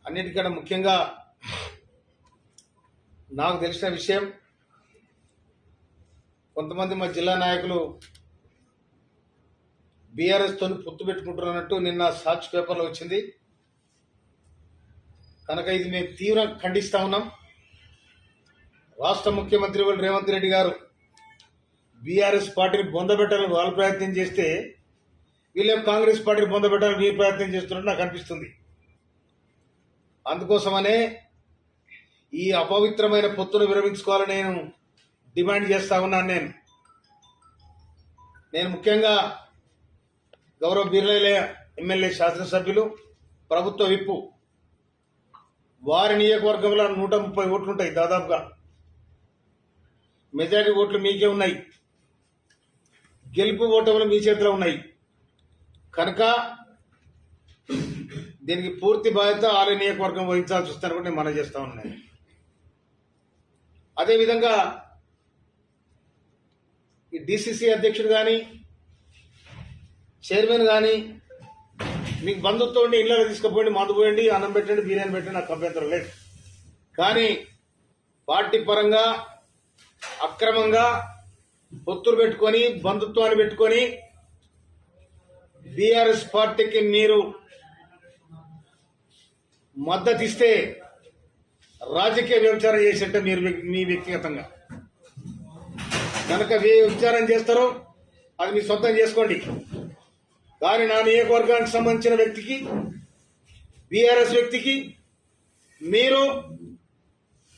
అన్నిటికన్నా ముఖ్యంగా నాకు తెలిసిన విషయం, కొంతమంది మా జిల్లా నాయకులు బీఆర్ఎస్ తోని పొత్తు పెట్టుకుంటున్నట్టు నిన్న సాక్షి పేపర్లో వచ్చింది. కనుక ఇది మేము తీవ్రంగా ఖండిస్తా ఉన్నాం. రాష్ట్ర ముఖ్యమంత్రి రేవంత్ రెడ్డి గారు బీఆర్ఎస్ పార్టీని బొందబెట్టాలని వాళ్ళు ప్రయత్నం చేస్తే, వీళ్ళే కాంగ్రెస్ పార్టీని బొందబెట్టాలని మీరు ప్రయత్నం చేస్తున్నట్టు నాకు అనిపిస్తుంది. అందుకోసమనే ఈ అపవిత్రమైన పొత్తును విరమించుకోవాలని నేను డిమాండ్ చేస్తా ఉన్నాను. నేను ముఖ్యంగా గౌరవ బీర్లైల ఎమ్మెల్యే శాసనసభ్యులు, ప్రభుత్వ విప్పు, వారి నియోజకవర్గంలో 130 ఓట్లుంటాయి. దాదాపుగా మెజారిటీ ఓట్లు మీకే ఉన్నాయి, గెలుపు ఓటములు మీ చేతిలో ఉన్నాయి. కనుక దీనికి పూర్తి బాధ్యత ఆలయ నియోజకవర్గం వహించాల్సి వస్తుందని కూడా నేను మనం చేస్తా ఉన్నాను. అదేవిధంగా ఈ డిసిసి అధ్యక్షుడు కానీ, చైర్మన్ కానీ మీకు బంధుత్వం ఉండి ఇళ్ళలో తీసుకుపోండి, మందు పోయండి, అన్నం పెట్టండి, బిర్యానీ పెట్టండి, నాకు అభ్యంతరం లేదు. కానీ పార్టీ పరంగా అక్రమంగా పొత్తులు పెట్టుకొని, బంధుత్వాన్ని పెట్టుకొని బీఆర్ఎస్ పార్టీకి మీరు మద్దతు ఇస్తే రాజకీయ వ్యభిచారం చేసేట మీరు మీ వ్యక్తిగతంగా. కనుక ఏ వ్యభిచారం చేస్తారో అది మీ సొంతం చేసుకోండి. కానీ నా నియోజకవర్గానికి సంబంధించిన వ్యక్తికి, బీఆర్ఎస్ వ్యక్తికి మీరు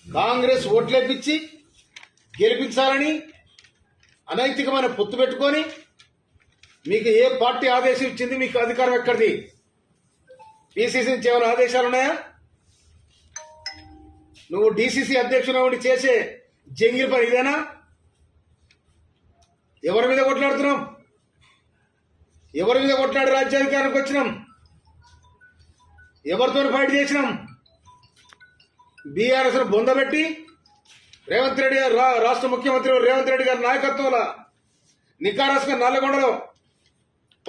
కాంగ్రెస్ ఓట్లేపించి గెలిపించాలని అనైతికమైన పొత్తు పెట్టుకొని, మీకు ఏ పార్టీ ఆదేశం ఇచ్చింది? మీకు అధికారం ఎక్కడిది? పిసిసి నుంచి ఏమైనా ఆదేశాలు ఉన్నాయా? నువ్వు డిసిసి అధ్యక్షుడు ఉండి చేసే జంగిల్ పని ఇదేనా? ఎవరి మీద కొట్లాడుతున్నాం? ఎవరి మీద కొట్లాడి రాజ్యాధికారానికి వచ్చినాం? ఎవరితో ఫైట్ చేసినాం? బీఆర్ఎస్ బొందబెట్టి రేవంత్ రెడ్డి గారు, రాష్ట్ర ముఖ్యమంత్రి రేవంత్ రెడ్డి గారి నాయకత్వంలో నికారస్గా నల్లగొండలో